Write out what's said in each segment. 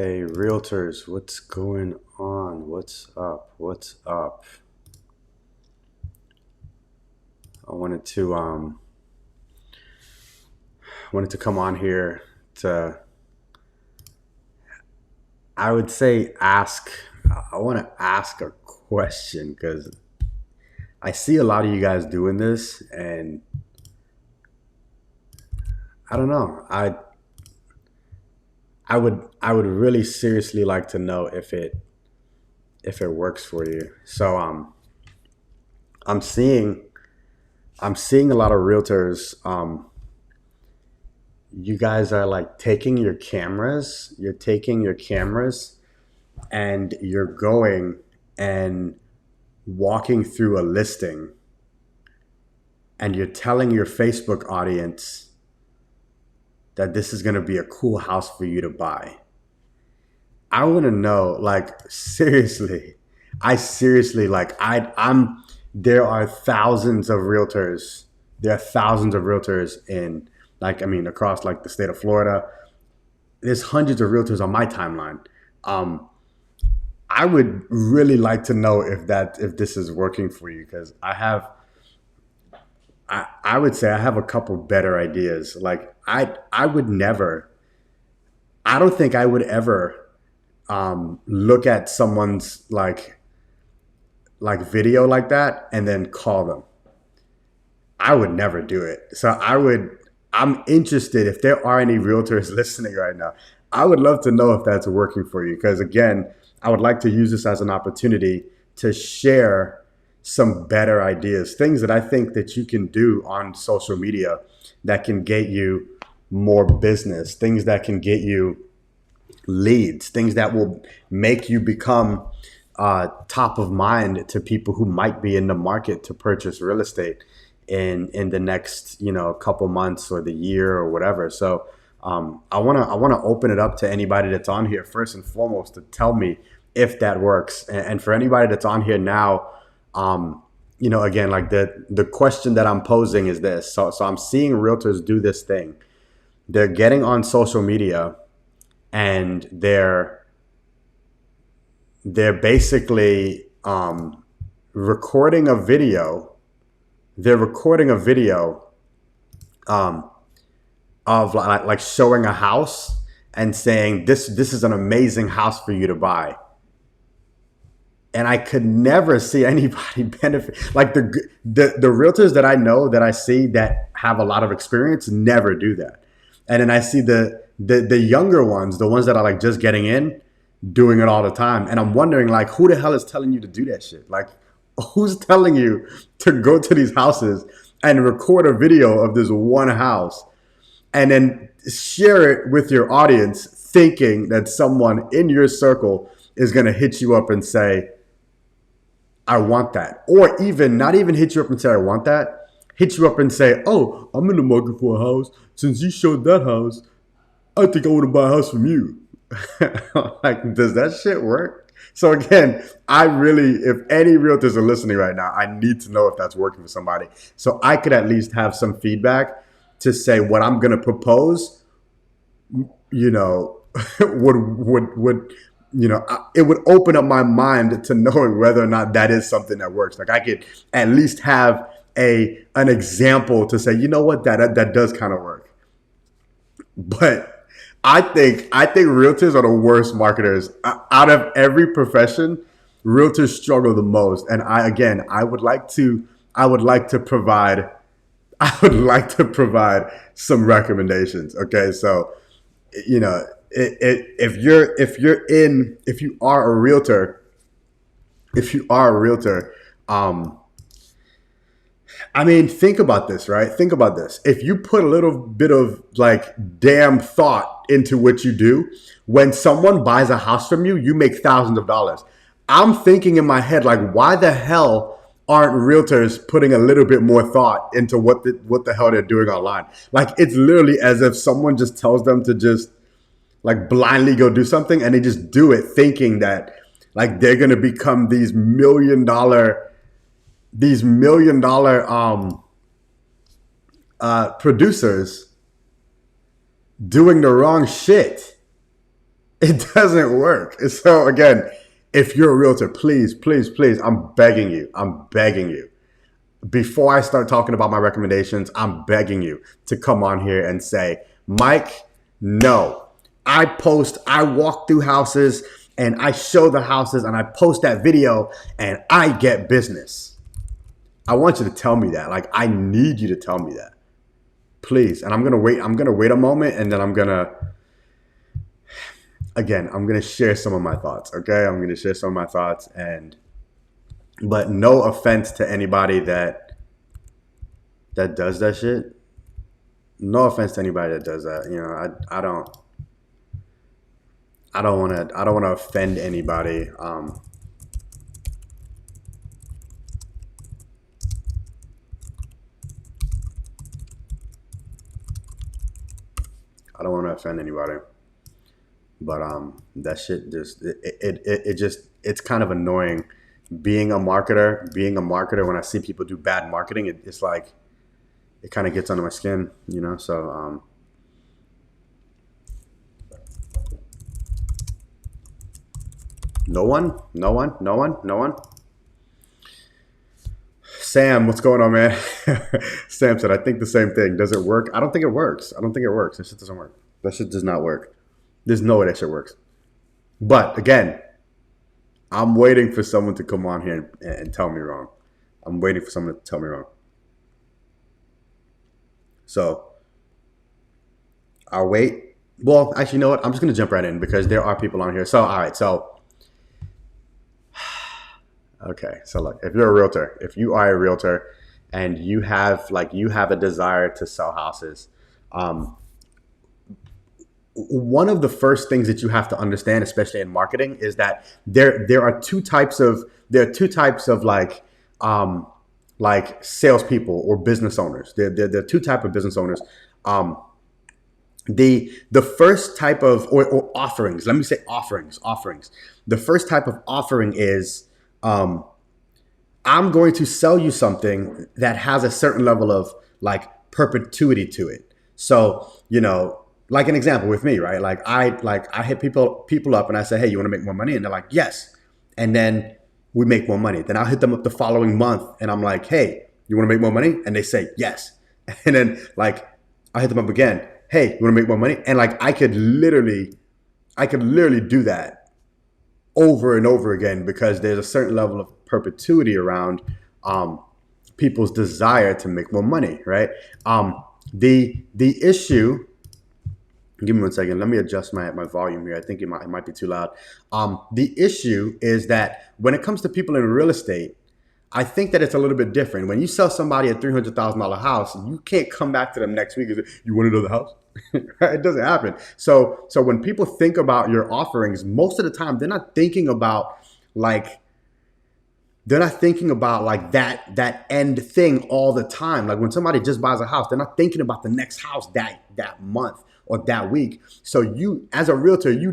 Hey, realtors, what's going on? What's up? What's up? I wanted to come on here to I would say ask I want to ask a question cuz I see a lot of you guys doing this and I don't know. I would really seriously like to know if it works for you. I'm seeing I'm seeing a lot of realtors you guys are like you're taking your cameras and you're going and walking through a listing and you're telling your Facebook audience that this is going to be a cool house for you to buy. I want to know, like, seriously, I seriously, like, there are thousands of realtors. There are thousands of realtors in, like, I mean, across like the state of Florida. There's hundreds of realtors on my timeline. Um, I would really like to know if this is working for you because I would say I have a couple better ideas. Like I would never I don't think I would ever look at someone's like video like that and then call them. I would never do it. I'm interested if there are any realtors listening right now. I would love to know if that's working for you because again, I would like to use this as an opportunity to share some better ideas, things that I think that you can do on social media that can get you more business, things that can get you leads, things that will make you become top of mind to people who might be in the market to purchase real estate in the next couple months or the year or whatever. So I wanna open it up to anybody that's on here first and foremost to tell me if that works. And for anybody that's on here now, again, like the question that I'm posing is this. So I'm seeing realtors do this thing. They're getting on social media and they're basically recording a video. They're recording a video um, of like showing a house and saying this is an amazing house for you to buy. And I could never see anybody benefit. Like the realtors that I know that I see that have a lot of experience never do that. And then I see the younger ones, the ones that are like just getting in, doing it all the time. And I'm wondering like who the hell is telling you to do that shit? Like who's telling you to go to these houses and record a video of this one house and then share it with your audience thinking that someone in your circle is going to hit you up and say, I want that. Or even not even hit you up and say, I want that. Hit you up and say, oh, I'm in the market for a house. Since you showed that house, I think I want to buy a house from you. Like, does that shit work? So again, if any realtors are listening right now, I need to know if that's working for somebody. So I could at least have some feedback to say what I'm going to propose, you know, would it would open up my mind to knowing whether or not that is something that works. Like I could at least have an example to say, you know what, that does kind of work. But I think realtors are the worst marketers out of every profession. Realtors struggle the most, and I would like to provide I would like to provide some recommendations. Okay, so you know if you are a realtor, if you are a realtor, um, I mean, think about this, right? Think about this. If you put a little bit of like damn thought into what you do, when someone buys a house from you, you make thousands of dollars. I'm thinking in my head, like, why the hell aren't realtors putting a little bit more thought into what the hell they're doing online? Like, it's literally as if someone just tells them to just like blindly go do something and they just do it thinking that like they're gonna become these million dollar producers doing the wrong shit. It doesn't work. So again, if you're a realtor, please, please, please, I'm begging you. I'm begging you. Before I start talking about my recommendations, I'm begging you to come on here and say, Mike, no. I walk through houses and I show the houses and I post that video and I get business. I want you to tell me that. Like, I need you to tell me that. Please. And I'm going to wait. I'm going to wait a moment and then I'm going to share some of my thoughts. Okay. I'm going to share some of my thoughts but no offense to anybody that does that shit. No offense to anybody that does that. You know, I don't want to offend anybody. I don't want to offend anybody, but that shit just it's kind of annoying. Being a marketer, when I see people do bad marketing, it's like it kind of gets under my skin, you know. So no one. Sam, what's going on, man? Sam said, I think the same thing. Does it work? I don't think it works. That shit doesn't work. That shit does not work. There's no way that shit works. But again, I'm waiting for someone to come on here and tell me wrong. I'm waiting for someone to tell me wrong. So I'll wait. Well, actually, you know what? I'm just going to jump right in because there are people on here. So, all right. So, okay. So look, if you are a realtor and you have a desire to sell houses, one of the first things that you have to understand, especially in marketing, is that there are two types of like salespeople or business owners. There are two types of business owners. The first type of or offerings. Let me say offerings. The first type of offering is I'm going to sell you something that has a certain level of like perpetuity to it. So, you know, like an example with me, right? I hit people up and I say, hey, you want to make more money? And they're like, yes. And then we make more money. Then I'll hit them up the following month and I'm like, hey, you want to make more money? And they say, yes. And then like I hit them up again. Hey, you want to make more money? And like I could literally do that over and over again because there's a certain level of perpetuity around people's desire to make more money, right? The issue. Give me 1 second. Let me adjust my volume here. I think it might be too loud. The issue is that when it comes to people in real estate, I think that it's a little bit different. When you sell somebody a $300,000 house, you can't come back to them next week and say, you want another house? It doesn't happen. So when people think about your offerings, most of the time they're not thinking about like that end thing all the time. Like when somebody just buys a house, they're not thinking about the next house that month or that week. So you, as a realtor, you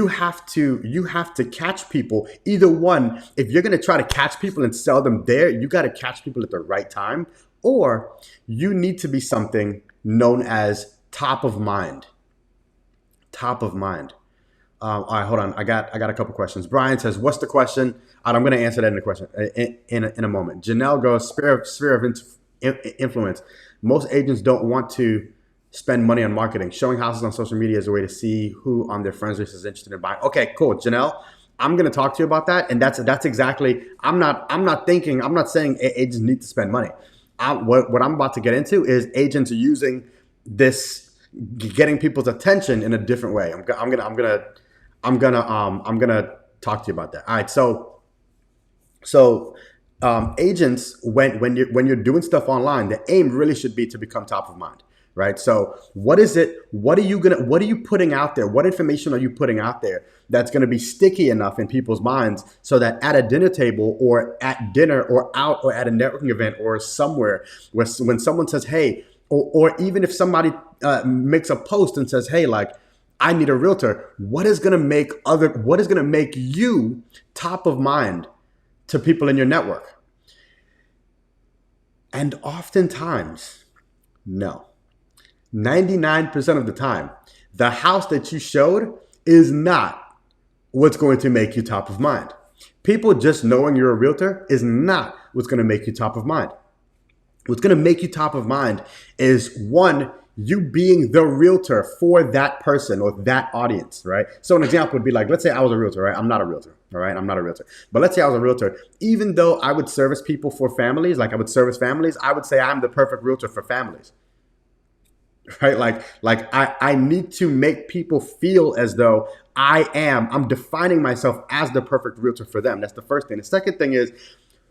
have to catch people. Either one, if you're going to try to catch people and sell them there, you got to catch people at the right time, or you need to be something known as top of mind. Top of mind. All right, hold on. I got a couple questions. Brian says, "What's the question?" I'm going to answer that in a question in a moment. Janelle goes, "Sphere of influence. Most agents don't want to spend money on marketing. Showing houses on social media is a way to see who on their friends list is interested in buying." Okay, cool, Janelle. I'm going to talk to you about that, and that's exactly. I'm not saying agents need to spend money. What I'm about to get into is agents using this, getting people's attention in a different way. I'm gonna talk to you about that. All right, so agents, when you're doing stuff online, the aim really should be to become top of mind, right? So what is it? What are you putting out there? What information are you putting out there that's going to be sticky enough in people's minds so that at a dinner table or at dinner or out or at a networking event or somewhere when someone says, hey, or even if somebody makes a post and says, hey, like, I need a realtor, what is going to make you top of mind to people in your network? And oftentimes, no. 99% of the time, The house that you showed is not what's going to make you top of mind. People just knowing you're a realtor is not what's going to make you top of mind. What's going to make you top of mind is, one, you being the realtor for that person or that audience, right? So an example would be like, let's say I was a realtor, right? I'm not a realtor, all right? I'm not a realtor. But let's say I was a realtor. Even though I would service people for families, like I would service families, I would say I'm the perfect realtor for families, right? Like I need to make people feel as though I'm defining myself as the perfect realtor for them. That's the first thing. The second thing is,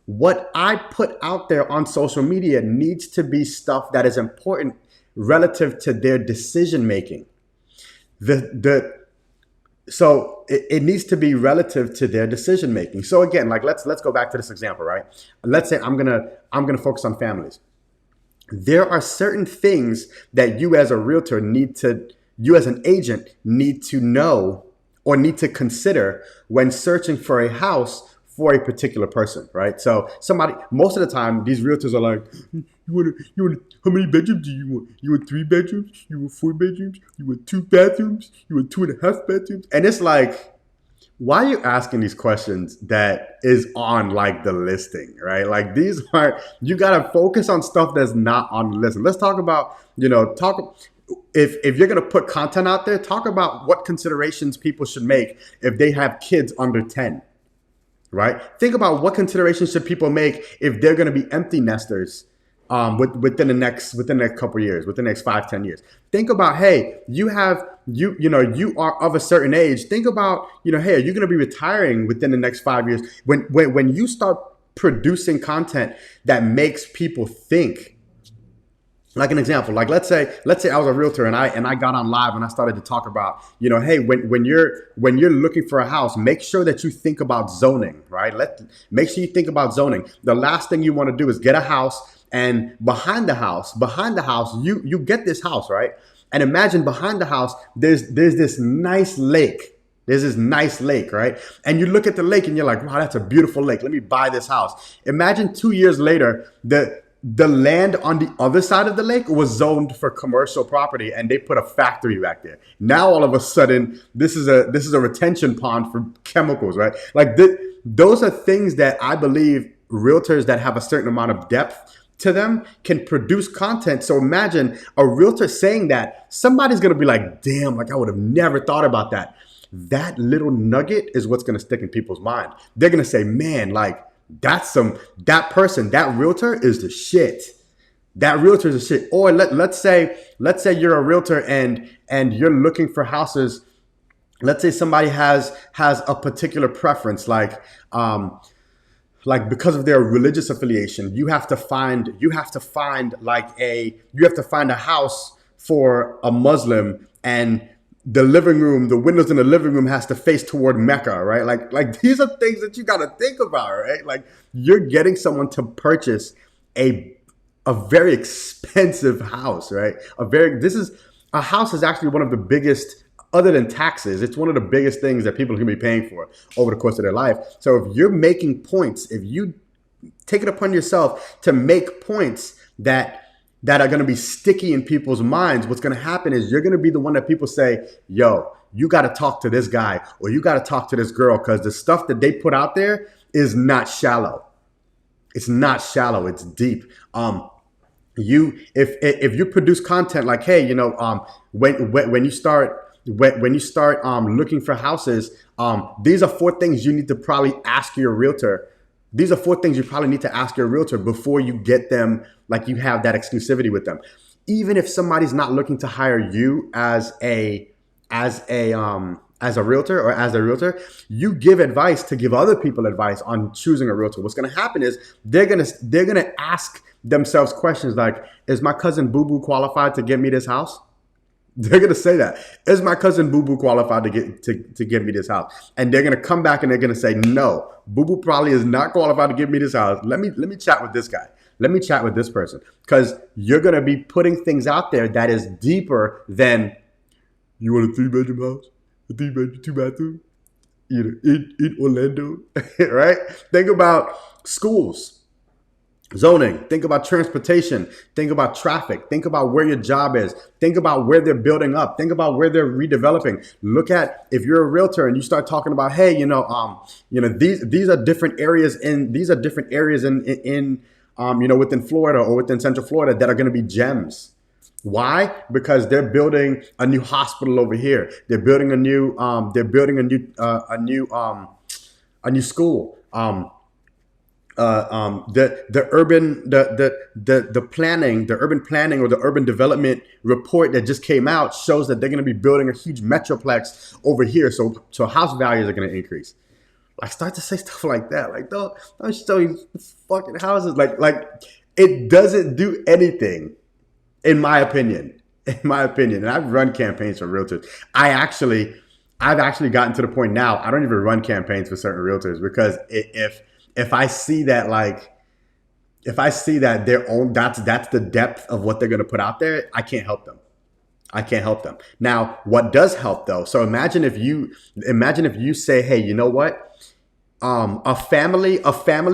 what I put out there on social media needs to be stuff that is important relative to their decision making. So it needs to be relative to their decision making. So again, like let's go back to this example, right? Let's say I'm gonna focus on families. There are certain things that you as a realtor you as an agent need to know or need to consider when searching for a house for a particular person, right? So most of the time, these realtors are like, how many bedrooms do you want? You want 3 bedrooms? You want 4 bedrooms? You want 2 bathrooms? You want 2.5 bedrooms? And it's like, why are you asking these questions that is on like the listing, right? Like you gotta focus on stuff that's not on the listing. Let's talk about, if you're gonna put content out there, talk about what considerations people should make if they have kids under 10. Right? Think about what considerations should people make if they're going to be empty nesters within the next couple of years, within the next 5-10 years. Think about, hey, you are of a certain age. Think about, hey, are you going to be retiring within the next 5 years? When you start producing content that makes people think. Like an example, like let's say I was a realtor and I got on live and I started to talk about, hey, when you're looking for a house, make sure that you think about zoning, right? Make sure you think about zoning. The last thing you want to do is get a house, and behind the house, you get this house, right? And imagine behind the house, there's this nice lake. There's this nice lake, right? And you look at the lake and you're like, wow, that's a beautiful lake. Let me buy this house. Imagine 2 years later, the land on the other side of the lake was zoned for commercial property, and they put a factory back there. Now all of a sudden, this is a retention pond for chemicals, right? Like those are things that I believe realtors that have a certain amount of depth to them can produce content. So imagine a realtor saying that, somebody's gonna be like, damn, like I would have never thought about that. That little nugget is what's gonna stick in people's mind. They're gonna say, man, like, that realtor is the shit. That realtor is the shit. Or let's say you're a realtor and you're looking for houses. Let's say somebody has a particular preference, like because of their religious affiliation, you have to find a house for a Muslim, and the windows in the living room has to face toward Mecca, right? Like these are things that you got to think about, right? Like you're getting someone to purchase a very expensive house, right? A house is actually one of the biggest, other than taxes, it's one of the biggest things that people are going to be paying for over the course of their life. So if you're making points, if you take it upon yourself to make points that are going to be sticky in people's minds, what's going to happen is you're going to be the one that people say, yo, you got to talk to this guy or you got to talk to this girl, because the stuff that they put out there is not shallow. It's not shallow. It's deep. If you produce content like, hey, when you start looking for houses, these are 4 things you need to probably ask your realtor. These are 4 things you probably need to ask your realtor before you get them, like you have that exclusivity with them. Even if somebody's not looking to hire you as a realtor or as a realtor, you give advice to give other people advice on choosing a realtor. What's going to happen is they're going to ask themselves questions like, is my cousin Boo Boo qualified to get me this house? They're going to say that. Is my cousin Boo Boo qualified to get me this house? And they're going to come back and they're going to say, no, Boo Boo probably is not qualified to give me this house. Let me chat with this guy. Let me chat with this person. Because you're going to be putting things out there that is deeper than, you want a 3-bedroom house? A 3-bedroom, 2-bathroom? In Orlando, right? Think about schools. Zoning, think about transportation, think about traffic, think about where your job is, think about where they're building up, think about where they're redeveloping. Look at, if you're a realtor and you start talking about, hey, these are different areas in within Florida or within Central Florida that are going to be gems. Why? Because they're building a new hospital over here. They're building a new school. The urban planning or the urban development report that just came out shows that they're going to be building a huge metroplex over here, so house values are going to increase. Like, start to say stuff like that. Like, don't show these fucking houses. Like it doesn't do anything, in my opinion. And I've run campaigns for realtors. I've actually gotten to the point now I don't even run campaigns for certain realtors, because if I see that, their own, that's the depth of what they're going to put out there, I can't help them. Now, what does help though? So imagine if you say, hey, you know what? A family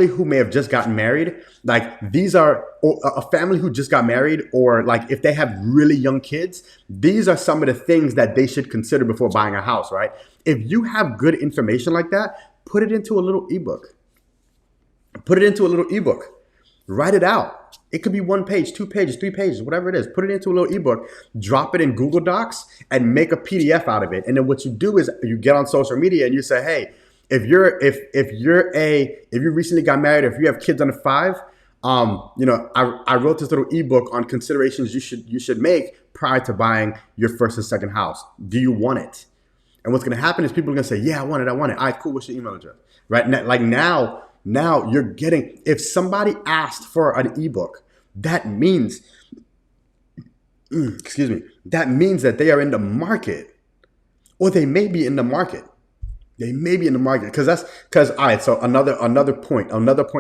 who may have just gotten married, like these are or a family who just got married, or like if they have really young kids, these are some of the things that they should consider before buying a house, right? If you have good information like that, put it into a little ebook. Write it out. It could be 1 page, 2 pages, 3 pages, whatever it is. Put it into a little ebook, drop it in Google Docs, and make a PDF out of it. And then what you do is you get on social media and you say, hey, if you recently got married, if you have kids under 5, I wrote this little ebook on considerations you should make prior to buying your first and second house. Do you want it? And what's going to happen is people are going to say, yeah, I want it. All right, cool. What's your email address? Right? Now you're getting, if somebody asked for an ebook, that means that they are in the market, or they may be in the market. Because all right. So another point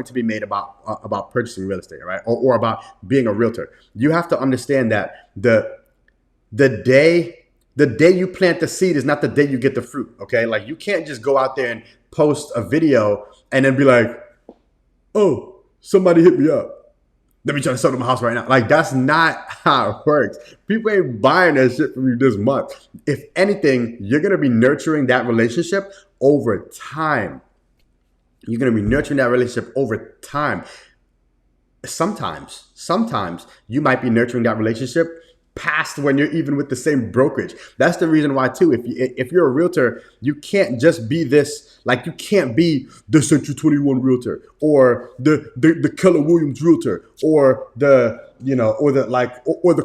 to be made about purchasing real estate, right? Or about being a realtor. You have to understand that the day you plant the seed is not the day you get the fruit. Okay, like you can't just go out there and post a video and then be like, oh, somebody hit me up, let me try to sell them a house right now. Like, that's not how it works. People ain't buying that shit from you this month. If anything, you're going to be nurturing that relationship over time. Sometimes you might be nurturing that relationship past when you're even with the same brokerage. That's the reason why too, if you're a realtor, you can't just be this, like you can't be the Century 21 realtor or the Keller Williams realtor or the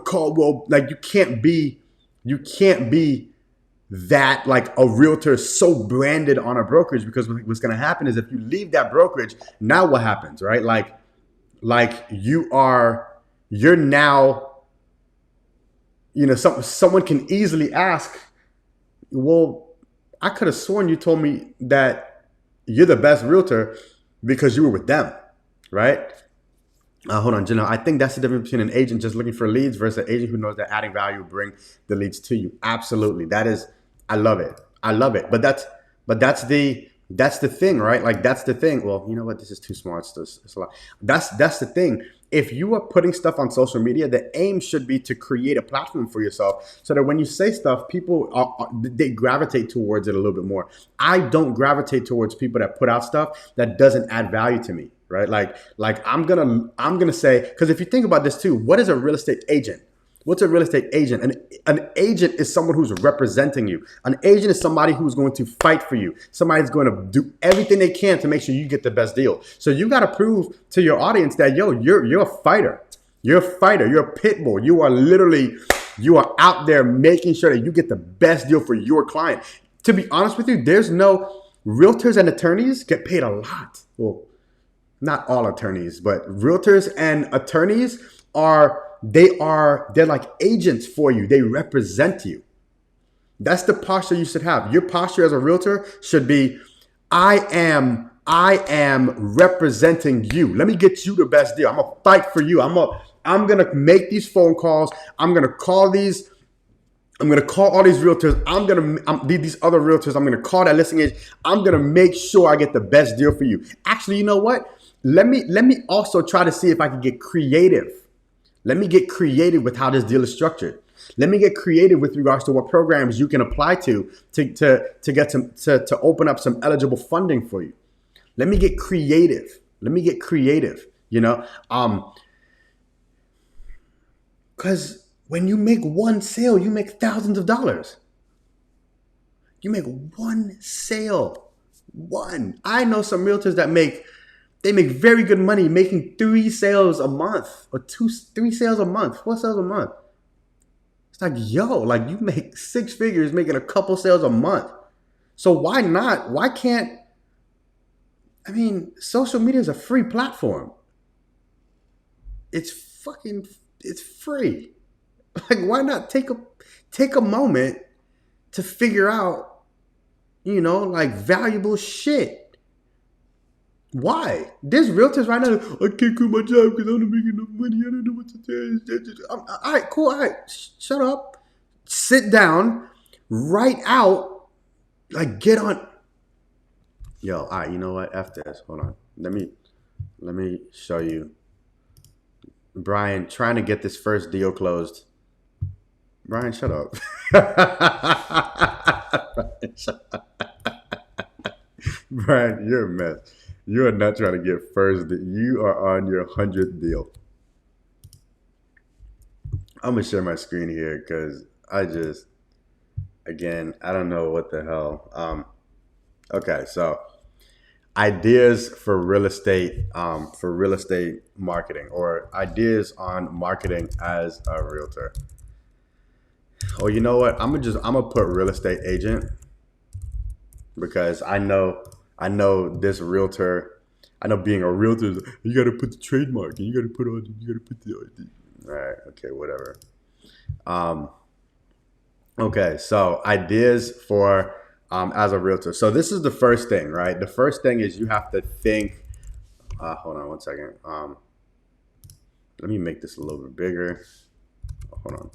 Caldwell, like you can't be that, like a realtor so branded on a brokerage, because what's going to happen is if you leave that brokerage, now what happens, right? Like you're now, someone can easily ask, well, I could have sworn you told me that you're the best realtor because you were with them, right? Hold on, Janelle. I think that's the difference between an agent just looking for leads versus an agent who knows that adding value will bring the leads to you. Absolutely. I love it. But that's the thing, right? Like, that's the thing. Well, you know what? This is too small. It's a lot. That's the thing. If you are putting stuff on social media, the aim should be to create a platform for yourself so that when you say stuff, people they gravitate towards it a little bit more. I don't gravitate towards people that put out stuff that doesn't add value to me, right? Like I'm gonna say, because if you think about this too, what is a real estate agent? What's a real estate agent? An agent is someone who's representing you. An agent is somebody who's going to fight for you. Somebody's going to do everything they can to make sure you get the best deal. So you got to prove to your audience that, you're a fighter. You're a fighter. You're a pit bull. You are out there making sure that you get the best deal for your client. To be honest with you, realtors and attorneys get paid a lot. Well, not all attorneys, but realtors and attorneys they're like agents for you. They represent you. That's the posture you should have. Your posture as a realtor should be, I am representing you. Let me get you the best deal. I'm gonna fight for you. I'm gonna make these phone calls. I'm gonna call all these realtors. These other realtors. I'm gonna call that listing agent. I'm gonna make sure I get the best deal for you. Actually, you know what? let me also try to see if I can get creative. Let me get creative with how this deal is structured. Let me get creative with regards to what programs you can apply to get to open up some eligible funding for you. Let me get creative. Let me get creative. Because when you make one sale, you make thousands of dollars. You make one sale. One. I know some realtors that make very good money making 3 sales a month or 3 sales a month, 4 sales a month. It's like, yo, like you make 6 figures making a couple sales a month. So why not? Why can't, social media is a free platform. It's free. Like, why not take a moment to figure out, like valuable shit? Why? There's realtors right now, I can't quit my job because I'm not making enough money. I don't know what to do. All right, cool. All right, shut up. Sit down. Write out. Like, get on. Yo, all right, you know what? F this. Hold on. Let me show you. Brian, trying to get this first deal closed. Brian, shut up. Brian, you're a mess. You are not trying to get first. You are on your 100th deal. I'm going to share my screen here because I don't know what the hell. Okay, so ideas for real estate marketing, or ideas on marketing as a realtor. Oh, you know what? I'm gonna put real estate agent because I know this realtor. I know being a realtor, you got to put the trademark and you got to put the. All right, okay, whatever. Okay, so ideas for as a realtor. So this is the first thing, right? The first thing is you have to think. Hold on one second. Let me make this a little bit bigger. Hold on.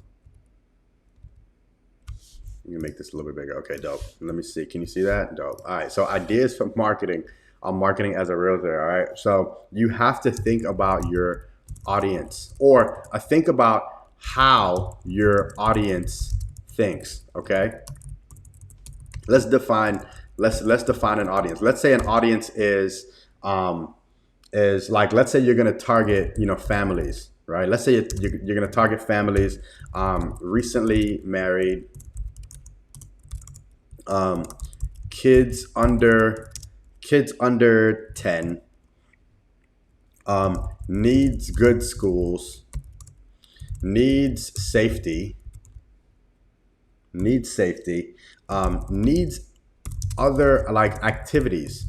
Let me make this a little bit bigger. Okay, dope. Let me see. Can you see that? Dope. All right. So ideas for marketing. Marketing as a realtor. All right. So you have to think about your audience, or think about how your audience thinks. Okay. Let's define an audience. Let's say an audience is like, let's say you're going to target, families, right? Let's say you're going to target families, recently married, kids under 10, needs good schools, needs safety, needs other like activities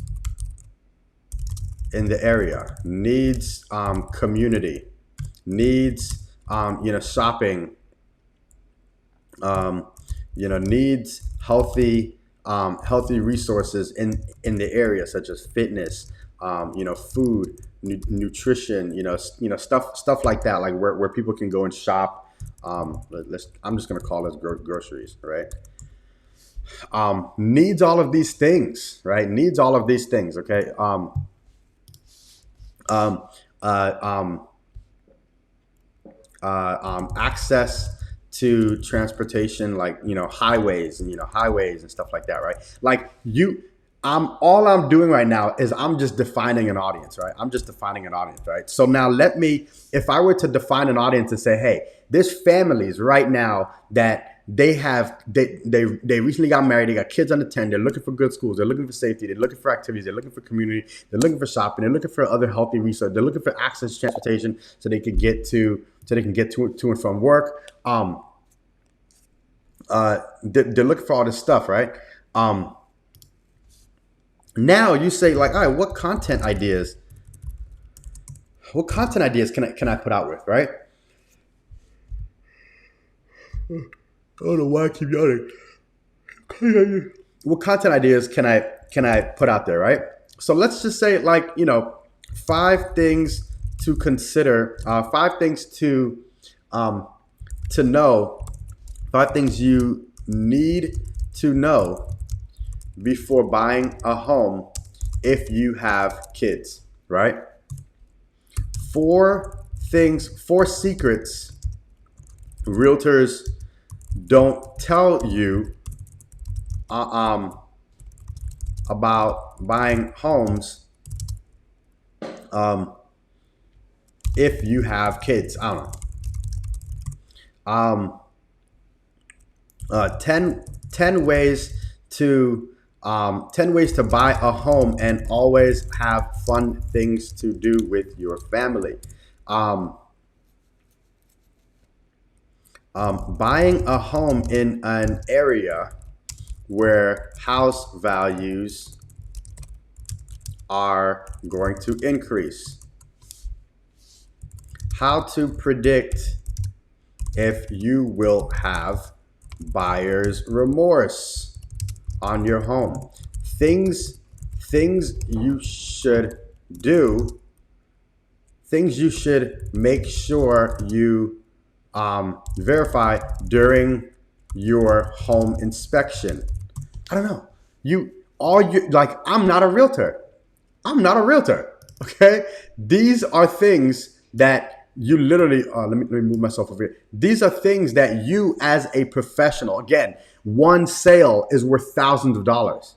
in the area, needs community, needs shopping, needs healthy resources in the area, such as fitness, food, nutrition, stuff like that, like where people can go and shop. I'm just gonna call this groceries, right? Needs all of these things, right? Needs all of these things. Okay. Access to transportation, like highways and stuff like that, right? Like all I'm doing right now is I'm just defining an audience, right? Right? So now if I were to define an audience and say, hey, there's families right now that they recently got married, they got kids under 10, they're looking for good schools, they're looking for safety, they're looking for activities, they're looking for community, they're looking for shopping, they're looking for other healthy resources, they're looking for access to transportation so they can get to and from work. They're looking for all this stuff, right? Now you say, like, all right, what content ideas can I put out with, right? I don't know why I keep yawning. What content ideas can I put out there, right? So let's just say, like, 5 things to consider, 5 things to know, 5 things you need to know before buying a home if you have kids, right? 4 secrets realtors don't tell you uh, um, about buying homes um, if you have kids. I don't know. 10 ways to 10 ways to buy a home and always have fun things to do with your family. Um, Buying a home in an area where house values are going to increase. How to predict if you will have buyer's remorse on your home. Things things you should do, things you should make sure you verify during your home inspection. I don't know. I'm not a realtor. I'm not a realtor. Okay? These are things that you literally, let me move myself over here. These are things that you, as a professional, again, one sale is worth thousands of dollars.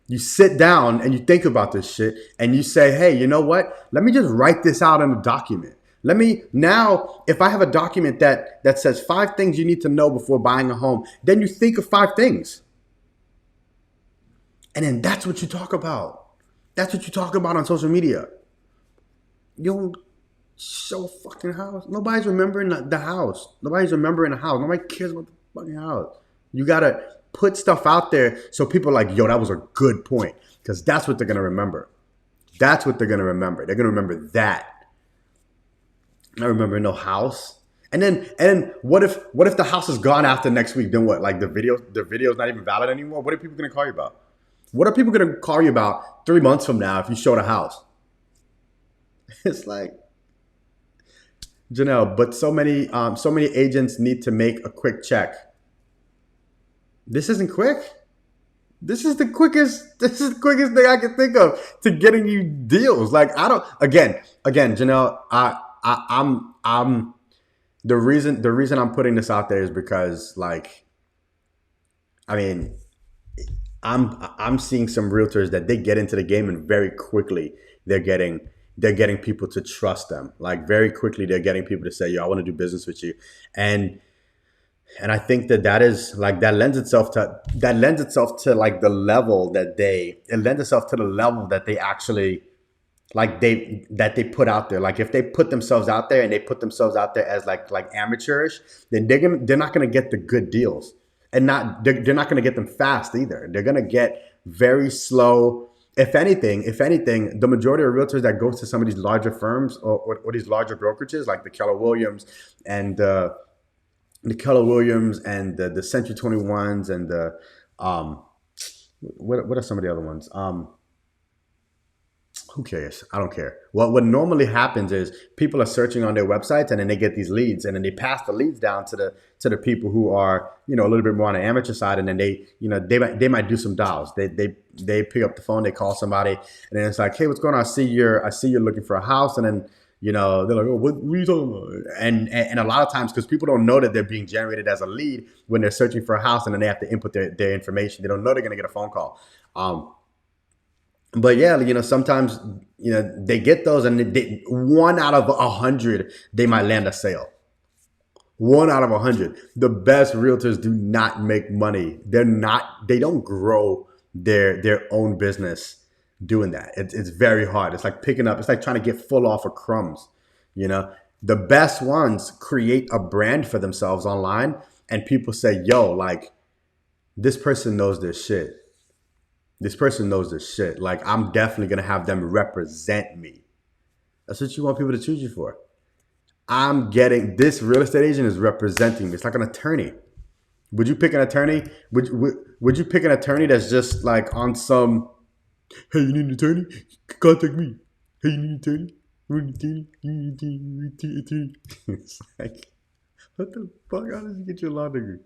You sit down and you think about this shit and you say, hey, you know what? Let me just write this out in a document. Let me now, if I have a document that says 5 things you need to know before buying a home, then you think of 5 things. And then that's what you talk about. That's what you talk about on social media. You don't show a fucking house. Nobody's remembering the house. Nobody's remembering the house. Nobody cares about the fucking house. You gotta put stuff out there so people are like, yo, that was a good point. Because that's what they're gonna remember. That's what they're gonna remember. They're gonna remember that. I remember no house. And then what if the house is gone after next week? Then what? Like the video's not even valid anymore? What are people gonna call you about? What are people gonna call you about 3 months from now if you showed a house? It's like, Janelle, but so many agents need to make a quick check. This isn't quick. This is the quickest thing I can think of to getting you deals. Like I don't again, Janelle, I'm the reason I'm putting this out there is because like I mean I'm seeing some realtors that they get into the game and very quickly they're getting people to trust them. Like very quickly they're getting people to say, yo, I want to do business with you. And I think that is like that lends itself to like the level that it lends itself to the level that they actually like they put out there. Like if they put themselves out there and they put themselves out there as like amateurish, then they're not gonna get the good deals. And they're not gonna get them fast either. They're gonna get very slow. If anything, the majority of realtors that go to some of these larger firms or these larger brokerages like the Keller Williams and the Century 21s and the what are some of the other ones? Who cares? I don't care. What normally happens is people are searching on their websites and then they get these leads and then they pass the leads down to the people who are, you know, a little bit more on the amateur side, and then they might do some dials. They pick up the phone, they call somebody, and then it's like, hey, what's going on? I see you're looking for a house, and then you know they're like, oh, what are you talking about? And a lot of times because people don't know that they're being generated as a lead when they're searching for a house, and then they have to input their information. They don't know they're gonna get a phone call. But yeah, you know, sometimes, you know, they get those and 1 out of 100, they might land a sale. 1 out of 100. The best realtors do not make money. They don't grow their own business doing that. It's very hard. It's like it's like trying to get full off of crumbs. You know, the best ones create a brand for themselves online and people say, yo, like this person knows their shit. This person knows this shit. Like, I'm definitely going to have them represent me. That's what you want people to choose you for. This real estate agent is representing me. It's like an attorney. Would you pick an attorney? Would you pick an attorney that's just like on some, hey, you need an attorney? Contact me. Hey, you need an attorney? You need an attorney? It's like, what the fuck? How does he get your law degree?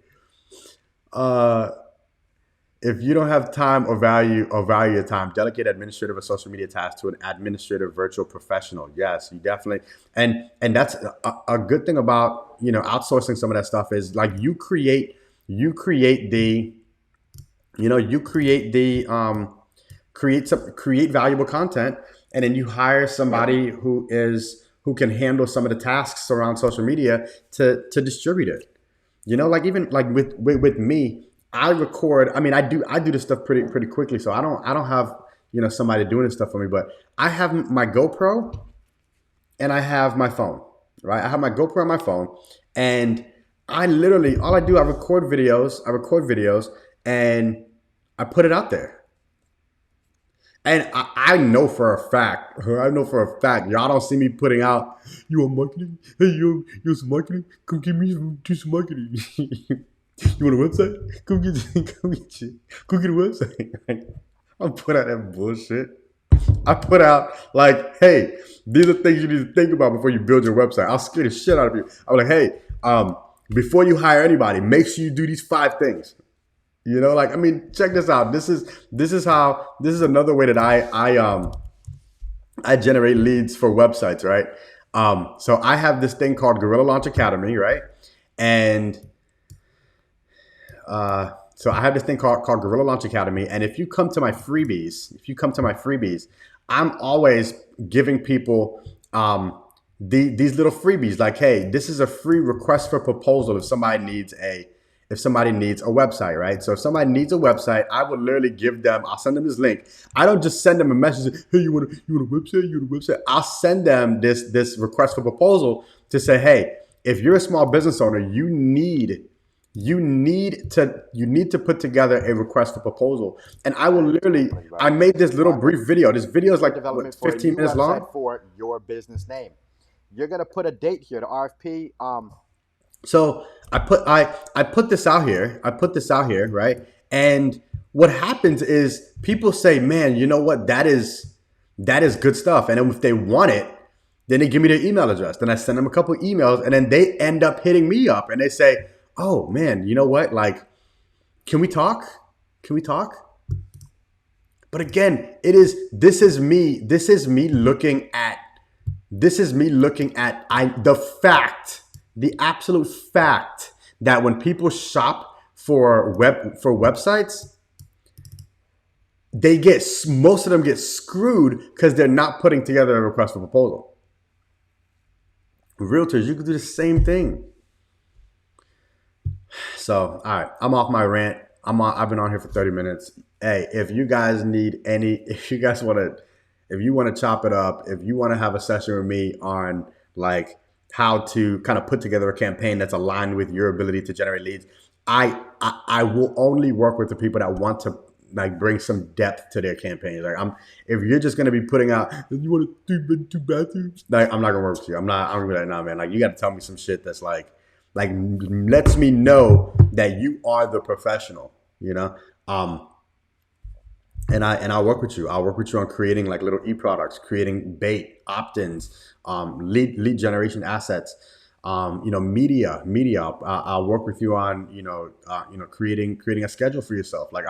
if you don't have time or value your time, delegate administrative or social media tasks to an administrative virtual professional. Yes, you definitely, and that's a good thing about outsourcing some of that stuff is like you create the you create valuable content, and then you hire somebody who can handle some of the tasks around social media to distribute it. Like even like with me, I record. I mean, I do this stuff pretty quickly, so I don't have somebody doing this stuff for me. But I have my GoPro and I have my phone. Right, I have my GoPro on my phone, and I literally all I do I record videos. And I put it out there. And I know for a fact, y'all don't see me putting out, you want marketing? Hey, you want some marketing? Come give me do some marketing. You want a website? Come get a website. I put out that bullshit. I put out like, hey, these are things you need to think about before you build your website. I'll scare the shit out of you. I'm like, hey, before you hire anybody, make sure you do these 5 things. Like I mean, check this out. This is another way that I generate leads for websites, right? So I have this thing called Guerrilla Launch Academy, right? And so I have this thing called Guerrilla Launch Academy, and if you come to my freebies, I'm always giving people these little freebies. Like, hey, this is a free request for proposal if somebody needs a website, right? So if somebody needs a website, I would literally I'll send them this link. I don't just send them a message, hey, you want a website? You want a website? I'll send them this request for proposal to say, hey, if you're a small business owner, you need to put together a request for proposal. And I will literally, I made this little brief video. This video is like Development for a 15 new minutes long. website for your business name. You're gonna put a date here. The RFP. So I put this out here. Right? And what happens is people say, "Man, you know what? That is good stuff." And then if they want it, then they give me their email address. Then I send them a couple emails, and then they end up hitting me up, and they say, "Oh man, you know what? Like, can we talk? Can we talk?" But again, this is me looking at the absolute fact that when people shop for websites, most of them get screwed because they're not putting together a request for proposal. Realtors, you can do the same thing. So, all right, I'm off my rant. I've been on here for 30 minutes. Hey, if you guys if you want to chop it up, if you want to have a session with me on like how to kind of put together a campaign that's aligned with your ability to generate leads, I will only work with the people that want to like bring some depth to their campaigns. Like if you're just gonna be putting out, you want to do 2 bathrooms, like I'm not gonna work with you. I'm gonna be like, nah, man. Like you got to tell me some shit that's like lets me know that you are the professional. And I'll work with you. I'll work with you on creating like little e-products, creating bait, opt-ins, lead generation assets, media. I'll work with you on, creating a schedule for yourself. Like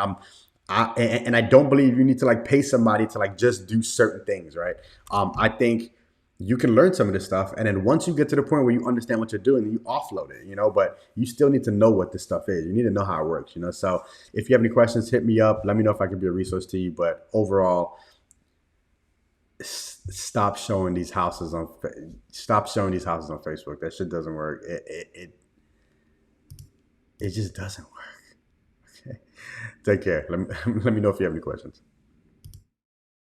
and I don't believe you need to like pay somebody to like just do certain things, right? I think you can learn some of this stuff, and then once you get to the point where you understand what you're doing, you offload it, but you still need to know what this stuff is. You need to know how it works, so if you have any questions, hit me up. Let me know if I can be a resource to you. But overall, stop showing these houses on Facebook. That shit doesn't work. It just doesn't work. Okay. Take care. Let me know if you have any questions.